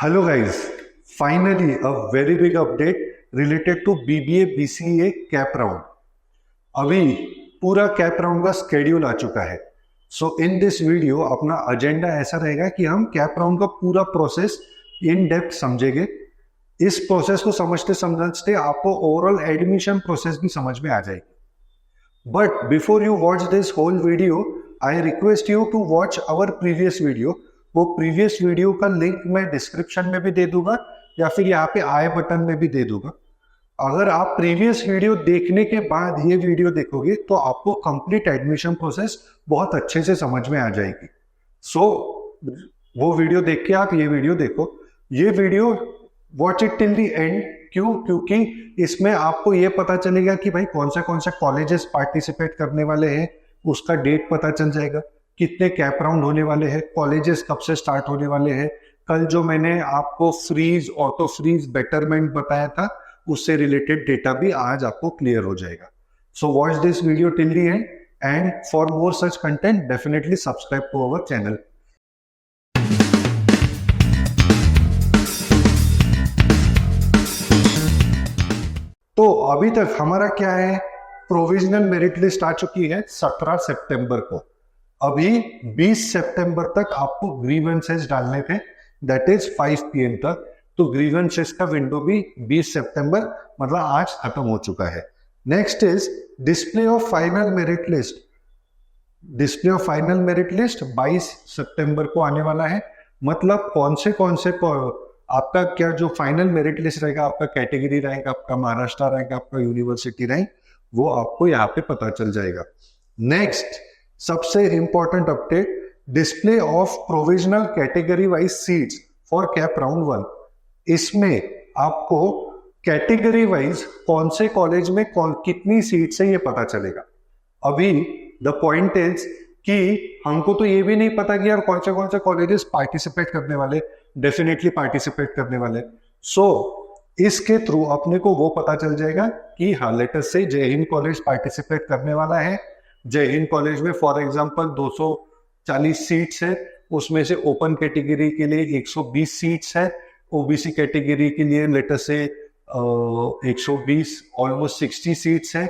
Hello guys, finally a very big update related to BBA BCA cap round. अभी पूरा cap round का schedule आ चुका है। सो in this video अपना agenda ऐसा रहेगा कि हम कैप राउंड का पूरा प्रोसेस इन डेप्थ समझेंगे। इस प्रोसेस को समझते समझते आपको ओवरऑल एडमिशन प्रोसेस भी समझ में आ जाएगी। But before you watch this whole video, I request you to watch our previous video. वो प्रीवियस वीडियो का लिंक मैं डिस्क्रिप्शन में भी दे दूंगा या फिर यहाँ पे आई बटन में भी दे दूंगा। अगर आप प्रीवियस वीडियो देखने के बाद ये वीडियो देखोगे तो आपको कंप्लीट एडमिशन प्रोसेस बहुत अच्छे से समझ में आ जाएगी। सो वो वीडियो देख के आप ये वीडियो देखो। ये video watch it till the and. क्योंकि इसमें आपको ये पता चलेगा कि भाई कौन से कॉलेजेस पार्टिसिपेट करने वाले हैं, उसका डेट पता चल जाएगा, कितने कैप राउंड होने वाले हैं, कॉलेजेस कब से स्टार्ट होने वाले हैं। कल जो मैंने आपको फ्रीज, ऑटो फ्रीज, बेटरमेंट बताया था, उससे रिलेटेड डेटा भी आज आपको क्लियर हो जाएगा। So watch this video till the end and for more such content definitely subscribe to our channel. तो अभी तक हमारा क्या है, प्रोविजनल मेरिट लिस्ट आ चुकी है 17 सितंबर को। अभी 20 सितंबर तक आपको ग्रीवेंसेस डालने थे, दैट इज 5 PM तक। तो ग्रीवेंसेस का विंडो भी 20 सितंबर मतलब आज खत्म हो चुका है। Next is display of final merit list. Display of final merit list 22 सितंबर को आने वाला है। मतलब कौन से आपका क्या जो फाइनल मेरिट लिस्ट रहेगा, आपका कैटेगरी रैंक, आपका महाराष्ट्र रैंक, आपका यूनिवर्सिटी रैंक, वो आपको यहाँ पे पता चल जाएगा। नेक्स्ट सबसे important update, display of provisional category wise seats for cap round 1। इसमें आपको कैटेगरी वाइज कौन से कॉलेज में कितनी सीट्स है ये पता चलेगा। अभी द पॉइंट इज कि हमको तो ये भी नहीं पता कि यार कौन से कॉलेजेस पार्टिसिपेट करने वाले, डेफिनेटली पार्टिसिपेट करने वाले। सो इसके थ्रू अपने को वो पता चल जाएगा कि हाँ, लेटेस्ट से जय हिंद कॉलेज पार्टिसिपेट करने वाला है। जय हिंद कॉलेज में फॉर एग्जांपल 240 सीट्स है, उसमें से ओपन कैटेगरी के लिए 120 सीट्स है, ओबीसी कैटेगरी के लिए लेटेस्ट से 120 ऑलमोस्ट 60 सीट्स है,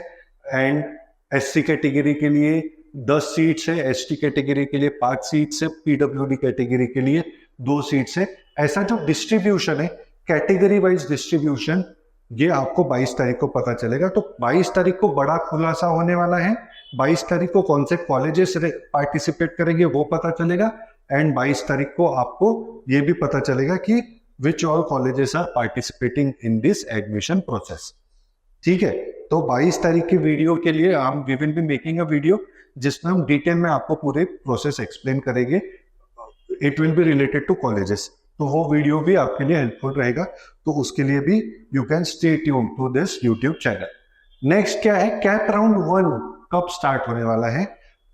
एंड एससी कैटेगरी के लिए 10 सीट्स है, एसटी कैटेगरी के लिए 5 सीट्स है, पीडब्ल्यूडी कैटेगरी के लिए 2 सीट्स है। ऐसा जो डिस्ट्रीब्यूशन है, कैटेगरी वाइज डिस्ट्रीब्यूशन, ये आपको 22 तारीख को पता चलेगा। तो 22 तारीख को बड़ा खुलासा होने वाला है। 22 तारीख को कौन से कॉलेजेस पार्टिसिपेट करेंगे वो पता चलेगा, एंड 22 तारीख को आपको ये भी पता चलेगा कि which all colleges are participating in this admission process. ठीक है, तो 22 तारीख की वीडियो के लिए we will be making a video जिसमें हम डिटेल में आपको पूरे प्रोसेस एक्सप्लेन करेंगे। It will be related to colleges, तो वो वीडियो भी आपके लिए हेल्पफुल रहेगा। तो उसके लिए भी you can stay tune to this YouTube channel. Next क्या है, कैप राउंड 1 कब स्टार्ट होने वाला है।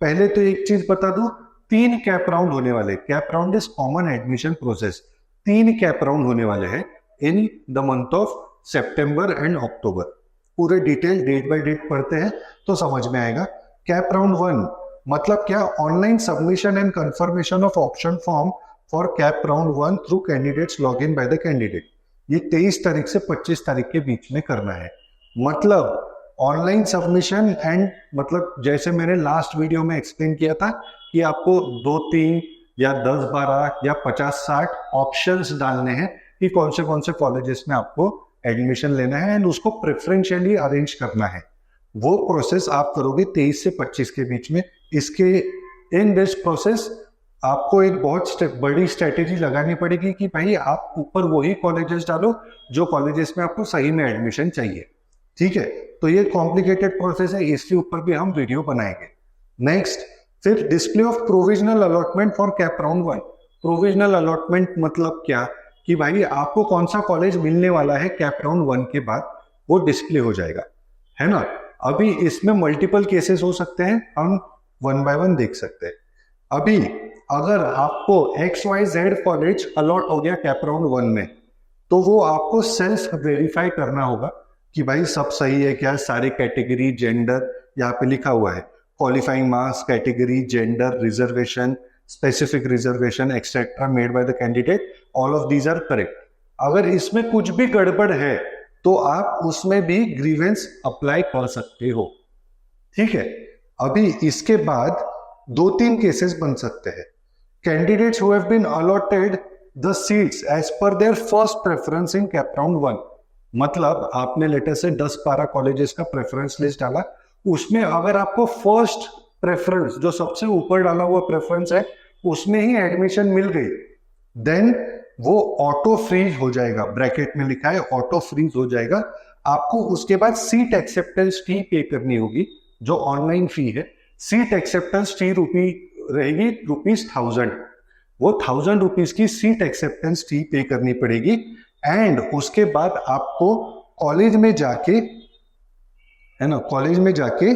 पहले तो एक चीज बता दूं, 3 कैप राउंड होने वाले। Cap round is common admission process. 3 cap round होने वाले हैं in the month of September and October. पूरे डिटेल डेट बाय डेट पढ़ते हैं तो समझ में आएगा। कैप राउंड 1 मतलब क्या, online submission and confirmation of option form for cap round 1 through candidates log in by the candidate. ये 23 तारीख से 25 तारीख के बीच में करना है। मतलब ऑनलाइन सबमिशन एंड मतलब जैसे मैंने लास्ट वीडियो में एक्सप्लेन किया था कि आपको 2, 3 या 10, 12 या 50, 60 ऑप्शंस डालने हैं कि कौन से कॉलेजेस में आपको एडमिशन लेना है, एंड उसको प्रेफरेंशियली अरेंज करना है। वो प्रोसेस आप करोगे 23 से 25 के बीच में। इसके इन दिस प्रोसेस आपको एक बहुत बड़ी स्ट्रेटेजी लगानी पड़ेगी कि भाई आप ऊपर वही कॉलेजेस डालो जो कॉलेजेस में आपको सही में एडमिशन चाहिए। ठीक है, तो ये कॉम्प्लिकेटेड प्रोसेस है, इसके ऊपर भी हम वीडियो बनाएंगे। नेक्स्ट, फिर display of provisional allotment for cap round 1। Provisional allotment मतलब क्या कि भाई आपको कौन सा कॉलेज मिलने वाला है कैप राउंड 1 के बाद, वो डिस्प्ले हो जाएगा, है ना। अभी इसमें मल्टीपल केसेस हो सकते हैं, हम 1 by 1 देख सकते हैं। अभी अगर आपको XYZ कॉलेज अलॉट हो गया कैप राउंड 1 में, तो वो आपको सेल्फ वेरीफाई करना होगा कि भाई सब सही है क्या, सारे कैटेगरी, जेंडर यहाँ पे लिखा हुआ है, qualifying marks, category, gender, reservation, specific reservation etc made by the candidate, all of these are correct. अगर इसमें कुछ भी गड़बड़ है तो आप उसमें भी ग्रीवेंस अप्लाई कर सकते हो, ठीक है। अभी इसके बाद 2-3 केसेस बन सकते हैं। Candidates who have been allotted the seats as per their first preference in CAP round 1, मतलब आपने लेटर से 10-12 कॉलेजेस का प्रेफरेंस लिस्ट डाला, उसमें अगर आपको फर्स्ट प्रेफरेंस जो सबसे ऊपर डाला हुआ प्रेफरेंस है उसमें ही एडमिशन मिल गई, देन वो ऑटो फ्रीज हो जाएगा, ब्रैकेट में लिखा है ऑटो फ्रीज हो जाएगा। आपको उसके बाद सीट एक्सेप्टेंस फी पे करनी होगी, जो ऑनलाइन फी है। सीट एक्सेप्टेंस फी रहेगी ₹1000, वो ₹1000 की सीट एक्सेप्टेंस फी पे करनी पड़ेगी। एंड उसके बाद आपको कॉलेज में जाके, है ना, कॉलेज में जाके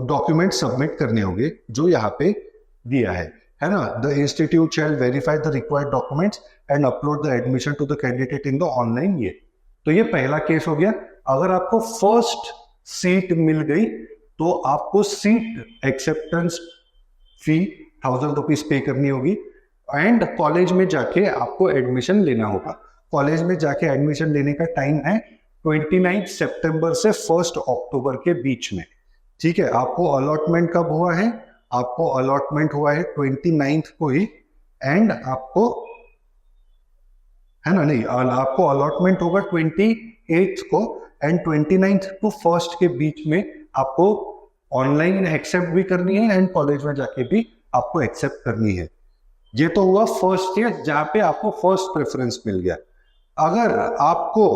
डॉक्यूमेंट सबमिट करने होंगे जो यहाँ पे दिया है ना। The institute shall verify the required documents and upload the admission to the candidate in the online. ये तो ये पहला केस हो गया। अगर आपको फर्स्ट सीट मिल गई तो आपको सीट एक्सेप्टेंस फी ₹1000 पे करनी होगी एंड कॉलेज में जाके आपको एडमिशन लेना होगा। कॉलेज में जाके एडमिशन लेने का टाइम है 29 सितंबर से 1 अक्टूबर के बीच में, ठीक है। आपको अलॉटमेंट कब हुआ है? आपको अलॉटमेंट हुआ है 29 को ही, एंड आपको, है ना, नहीं, आपको अलॉटमेंट होगा 28 को एंड 29 टू 1 के बीच में आपको ऑनलाइन एक्सेप्ट भी करनी है एंड कॉलेज में जाके भी आपको एक्सेप्ट करनी है। ये तो हुआ फर्स्ट केस जहां पे आपको फर्स्ट प्रेफरेंस मिल गया। अगर आपको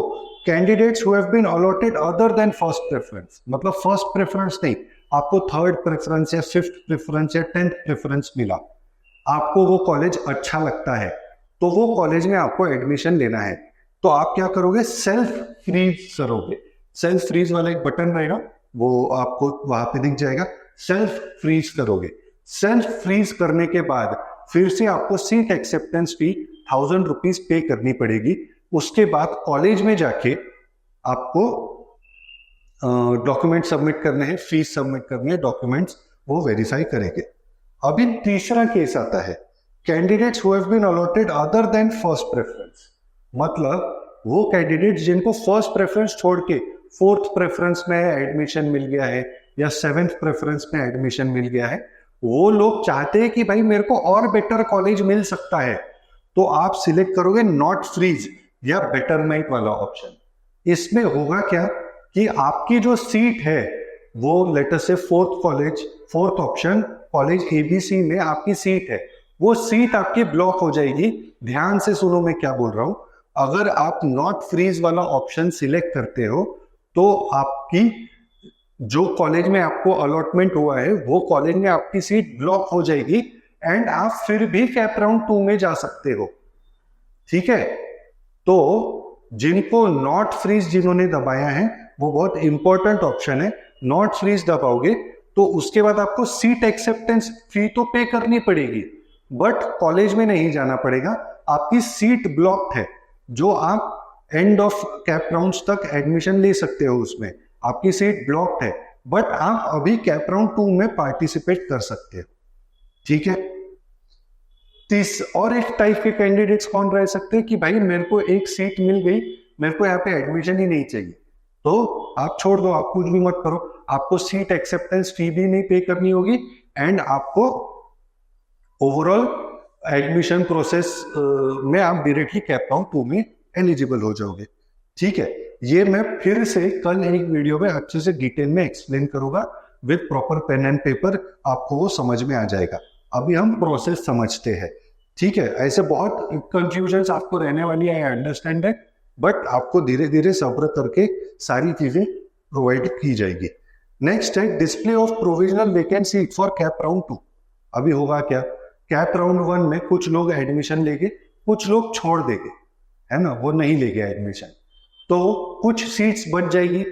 candidates who have been allotted other than first preference, मतलब फर्स्ट प्रेफरेंस नहीं, आपको थर्ड प्रेफरेंस या फिफ्थ प्रेफरेंस या 10th प्रेफरेंस मिला, आपको वो कॉलेज अच्छा लगता है तो वो कॉलेज में आपको एडमिशन लेना है, तो आप क्या करोगे? सेल्फ फ्रीज करोगे। सेल्फ फ्रीज वाला एक बटन रहेगा, वो आपको वहां पे दिख जाएगा, सेल्फ फ्रीज करोगे। सेल्फ फ्रीज करने के बाद फिर से आपको सीट एक्सेप्टेंस फी ₹1000 पे करनी पड़ेगी। उसके बाद कॉलेज में जाके आपको डॉक्यूमेंट सबमिट करने हैं, फीस सबमिट करने हैं, डॉक्यूमेंट्स वो वेरीफाई करेंगे। अभी तीसरा केस आता है, candidates who have been allotted other than first preference, मतलब वो कैंडिडेट्स जिनको फर्स्ट प्रेफरेंस छोड़ के 4th प्रेफरेंस में एडमिशन मिल गया है या 7th प्रेफरेंस में एडमिशन मिल गया है, वो लोग चाहते हैं कि भाई मेरे को और बेटर कॉलेज मिल सकता है, तो आप सिलेक्ट करोगे नॉट फ्रीज या बेटरमेंट वाला ऑप्शन। इसमें होगा क्या कि आपकी जो सीट है वो लेटर से 4th ऑप्शन कॉलेज ABC में आपकी सीट है, वो सीट आपकी ब्लॉक हो जाएगी। ध्यान से सुनो मैं क्या बोल रहा हूं। अगर आप नॉट फ्रीज वाला ऑप्शन सिलेक्ट करते हो तो आपकी जो कॉलेज में आपको अलॉटमेंट हुआ है वो कॉलेज में आपकी सीट ब्लॉक हो जाएगी एंड आप फिर भी कैप राउंड 2 में जा सकते हो, ठीक है। तो जिनको नॉट फ्रीज जिन्होंने दबाया है वो बहुत इंपॉर्टेंट ऑप्शन है। नॉट फ्रीज दबाओगे तो उसके बाद आपको सीट एक्सेप्टेंस फी तो पे करनी पड़ेगी, बट कॉलेज में नहीं जाना पड़ेगा, आपकी सीट ब्लॉक्ड है, जो आप एंड ऑफ कैप राउंड्स तक एडमिशन ले सकते हो, उसमें आपकी सीट ब्लॉक्ड है, बट आप अभी कैप राउंड 2 में पार्टिसिपेट कर सकते हो, ठीक है। और एक टाइप के कैंडिडेट्स कौन रह सकते हैं कि भाई मेरे को एक सीट मिल गई, मेरे को यहाँ पे एडमिशन ही नहीं चाहिए, तो आप छोड़ दो, आप कुछ भी मत करो, आपको सीट एक्सेप्टेंस फी भी नहीं पे करनी होगी एंड आपको ओवरऑल एडमिशन प्रोसेस में आप डायरेक्टली कैप राउंड 2 में एलिजिबल हो जाओगे, ठीक है। ये मैं फिर से कल एक वीडियो में अच्छे से डिटेल में एक्सप्लेन करूंगा with proper pen and paper, आपको वो समझ में आ जाएगा। अभी हम प्रोसेस समझते हैं, ठीक है। ऐसे बहुत कंफ्यूजन आपको रहने वाली है, आई अंडरस्टैंड है, बट आपको धीरे धीरे सब्र करके सारी चीजें प्रोवाइड की जाएगी। नेक्स्ट है display of provisional vacancy for cap round 2। अभी होगा क्या, कैप राउंड 1 में कुछ लोग एडमिशन लेंगे, कुछ लोग छोड़ देंगे, है ना, वो नहीं लेंगे एडमिशन, तो कुछ सीट्स बच जाएगी।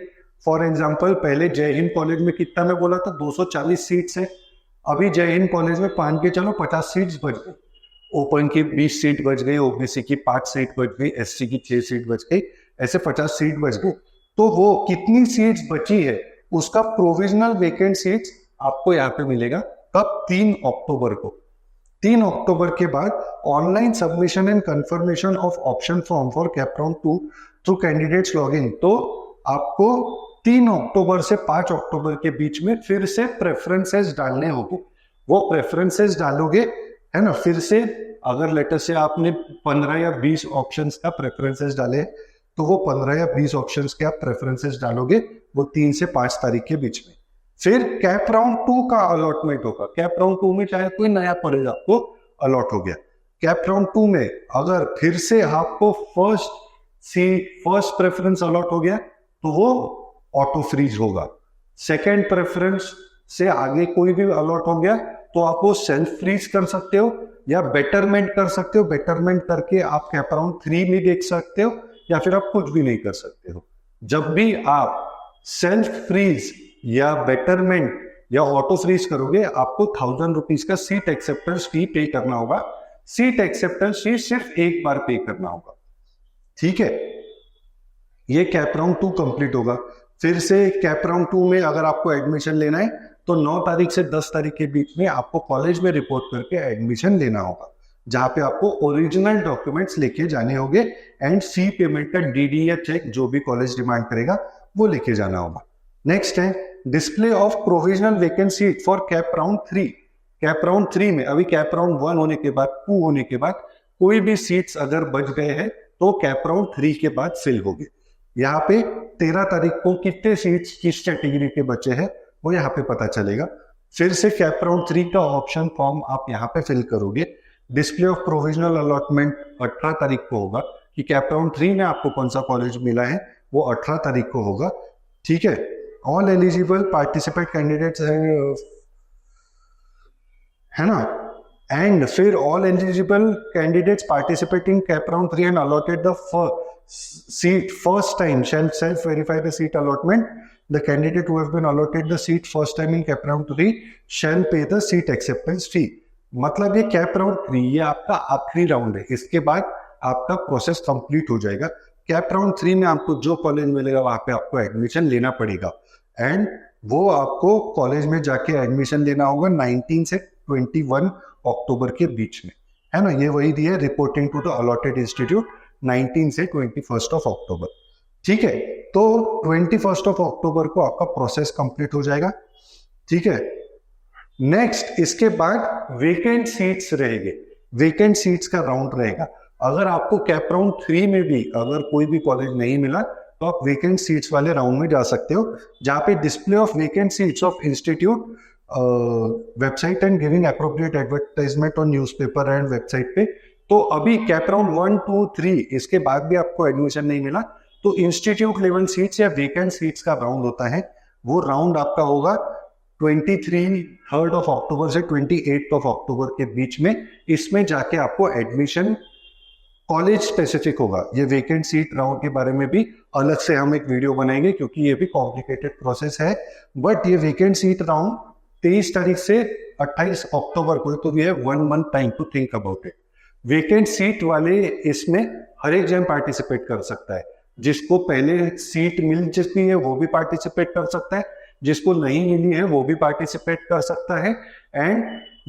फॉर एग्जाम्पल पहले जय हिंद कॉलेज में कितना मैं बोला था, 240 सीट्स है, अभी जय हिंद कॉलेज में 5 के चलो 50 सीट्स बच गई, ओपन की 20 सीट बच गई, ओबीसी की 5 सीट बच गई, एससी की 6 सीट बच गई, ऐसे 50 सीट बच गई। तो वो कितनी सीट्स बची है उसका प्रोविजनल वेकेंट सीट्स आपको यहाँ पे मिलेगा कब? 3 अक्टूबर को। 3 अक्टूबर के बाद online submission and confirmation of option form for cap round 2 through candidates login. तो आपको 3 अक्टूबर से 5 अक्टूबर के बीच में फिर से प्रेफरेंसेस डालने होंगे। वो प्रेफरेंसेस डालोगे, है ना, फिर से अगर लेटर से आपने 15 या 20 ऑप्शंस का प्रेफरेंसेस डाले तो वो 15 या 20 ऑप्शंस के आप प्रेफरेंसेस डालोगे वो 3 से 5 तारीख के बीच में। फिर कैप राउंड 2 का अलॉटमेंट होगा। कैप राउंड 2 में चाहे कोई नया कॉलेज आपको अलॉट हो गया, कैप राउंड 2 में अगर फिर से आपको फर्स्ट प्रेफरेंस अलॉट हो गया तो वो ऑटो फ्रीज होगा। सेकेंड प्रेफरेंस से आगे कोई भी अलॉट हो गया तो आप वो सेल्फ फ्रीज कर सकते हो या बेटरमेंट कर सकते हो। बेटरमेंट करके आप कैप राउंड 3 में देख सकते हो या फिर आप कुछ भी नहीं कर सकते हो। जब भी आप सेल्फ फ्रीज या बेटरमेंट या ऑटो फ्रीज करोगे आपको 1000 रुपीज का सीट एक्सेप्टेंस फी पे करना होगा। सीट एक्सेप्टेंस फी सिर्फ एक बार पे करना होगा, ठीक है। ये कैप राउंड 2 कंप्लीट होगा। फिर से कैप राउंड 2 में अगर आपको एडमिशन लेना है तो 9 तारीख से 10 तारीख के बीच में आपको कॉलेज में रिपोर्ट करके एडमिशन लेना होगा, जहां पे आपको ओरिजिनल डॉक्यूमेंट्स लेके जाने होंगे एंड फी पेमेंट का डीडी या चेक जो भी कॉलेज डिमांड करेगा वो लेके जाना होगा। नेक्स्ट है display of provisional vacancy for cap round 3। Cap round 3 में अभी कैप राउंड 1 होने के बाद 2 होने के बाद कोई भी सीट्स अगर बच गए हैं तो कैप राउंड 3 के बाद फिल होगी। यहाँ पे 13 तारीख को कितने सीट्स किस कैटेगरी के बचे हैं वो यहाँ पे पता चलेगा। फिर से कैप राउंड 3 का ऑप्शन फॉर्म आप यहाँ पे फिल करोगे। डिस्प्ले ऑफ प्रोविजनल अलॉटमेंट 18 तारीख को होगा कि कैप राउंड 3 में आपको कौन सा कॉलेज मिला है, वो 18 तारीख को होगा, ठीक है। ऑल एलिजिबल पार्टिसिपेट कैंडिडेट्स है ना, एंड फिर all eligible candidates participating cap round 3 and allotted the seat first time shall self verify the seat allotment. The candidate who has been allotted the seat first time in cap round 3 shall pay the seat acceptance fee. मतलब ये cap round 3 ये आपका आखिरी round है, इसके बाद आपका process complete हो जाएगा। कैप राउंड 3 में आपको जो कॉलेज मिलेगा वहां पे आपको एडमिशन लेना पड़ेगा एंड वो आपको कॉलेज में जाके एडमिशन लेना होगा 19 से 21 अक्टूबर के बीच में, है ना। ये वही दिया reporting to the allotted institute 19 से 21 ऑफ अक्टूबर, ठीक है। तो 21 ऑफ अक्टूबर को आपका प्रोसेस कंप्लीट हो जाएगा, ठीक है। नेक्स्ट इसके बाद वेकेंट सीट्स रहेंगे, वेकेंट सीट्स का राउंड रहेगा। अगर आपको कैप राउंड 3 में भी अगर कोई भी कॉलेज नहीं मिला तो आप वेकेंट सीट्स वाले राउंड में जा सकते हो, जहां पे display of vacant seats of institute website and giving appropriate advertisement on newspaper and website पे। तो अभी कैप राउंड 1, 2, 3 इसके बाद भी आपको एडमिशन नहीं मिला तो इंस्टीट्यूट लेवल सीट्स या वेकेंट सीट्स का राउंड होता है, वो राउंड आपका होगा 23 ऑफ अक्टूबर से 28 ऑफ अक्टूबर के बीच में। इसमें जाके आपको एडमिशन कॉलेज स्पेसिफिक होगा। ये वेकेंट सीट राउंड के बारे में भी अलग से हम एक वीडियो बनाएंगे क्योंकि ये भी कॉम्प्लिकेटेड प्रोसेस है, बट ये वेकेंट सीट राउंड 23 तारीख से 28 अक्टूबर को, तो ये 1 month time to think about it. Vacant seat वाले इसमें हर एक जन पार्टिसिपेट कर सकता है। जिसको पहले सीट मिल चुकी है वो भी पार्टिसिपेट कर सकता है, जिसको नहीं मिली है वो भी पार्टिसिपेट कर सकता है। एंड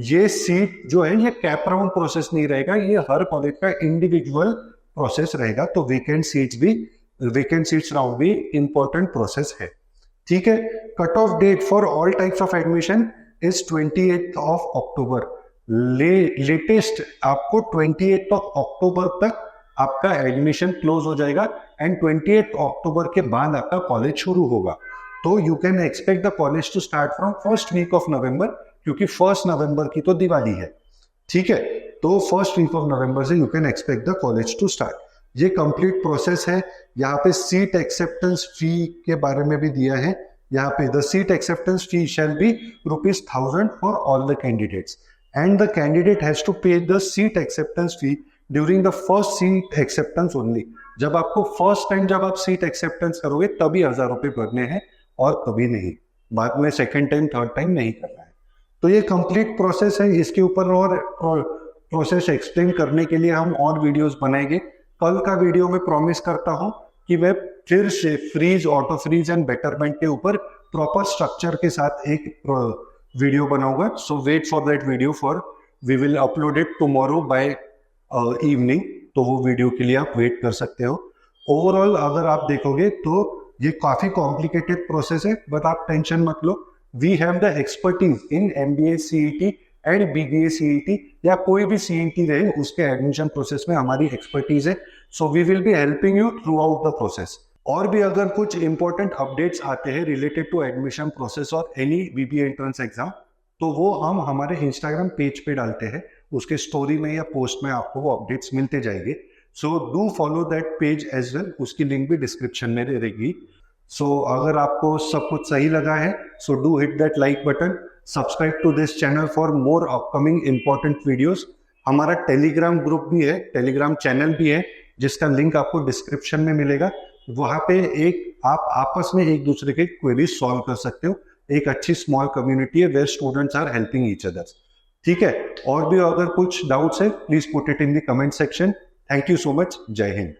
ये सीट जो है ये कैप राउंड प्रोसेस नहीं रहेगा, ये हर कॉलेज का इंडिविजुअल प्रोसेस रहेगा। तो वेकेंट सीट्स राउंड भी इंपॉर्टेंट प्रोसेस है, ठीक है। Cut off date for all types of admission is 28 of October. Latest आपको 28 ऑफ अक्टूबर तक आपका एडमिशन क्लोज हो जाएगा एंड 28 अक्टूबर के बाद आपका कॉलेज शुरू होगा। तो you can expect the college to start from first week of November, क्योंकि 1 नवंबर की तो दिवाली है, ठीक है। तो फर्स्ट वीक ऑफ नवंबर से you can expect the college to start. ये कंप्लीट प्रोसेस है। यहाँ पे सीट एक्सेप्टेंस फी के बारे में भी दिया है। यहाँ पे the seat acceptance fee shall be ₹1000 for all the candidates and the candidate has to pay the seat acceptance fee during the first seat acceptance only. जब आपको फर्स्ट टाइम जब आप सीट एक्सेप्टेंस करोगे तभी 1000 रुपए भरने हैं और कभी नहीं, बाद में सेकंड टाइम थर्ड टाइम नहीं करना है। तो ये कंप्लीट प्रोसेस है। इसके ऊपर और प्रोसेस एक्सप्लेन करने के लिए हम और वीडियोस बनाएंगे। कल का वीडियो में प्रॉमिस करता हूं कि मैं फिर से freeze, auto freeze and betterment के ऊपर प्रॉपर स्ट्रक्चर के साथ एक वीडियो बनाऊंगा, so wait for that video we will upload it tomorrow by evening, तो वो वीडियो के लिए आप वेट कर सकते हो। ओवरऑल अगर आप देखोगे तो ये काफी कॉम्प्लिकेटेड प्रोसेस है, बट आप टेंशन मत लो, we have the expertise in MBA CET and BBA CET, या कोई भी CET रहे उसके एडमिशन प्रोसेस में हमारी एक्सपर्टीज है। So we will be helping you throughout the process. और भी अगर कुछ इंपॉर्टेंट अपडेट्स आते हैं रिलेटेड टू एडमिशन प्रोसेस और एनी BBA एंट्रेंस एग्जाम, तो वो हम हमारे इंस्टाग्राम पेज पे डालते हैं, उसके स्टोरी में या पोस्ट में आपको वो अपडेट्स मिलते जाएंगे। So do follow that page as well, उसकी लिंक भी डिस्क्रिप्शन में रहेगी। सो अगर आपको सब कुछ सही लगा है, so do hit that like button, subscribe to this channel for more upcoming important videos. हमारा टेलीग्राम ग्रुप भी है, टेलीग्राम चैनल भी है, जिसका लिंक आपको डिस्क्रिप्शन में मिलेगा। वहां पे आप आपस में एक दूसरे के क्वेरीज सॉल्व कर सकते हो। एक अच्छी स्मॉल कम्युनिटी है where students are helping each others. ठीक है, और भी अगर कुछ डाउट्स है please put it in the comment section. Thank you so much, जय हिंद।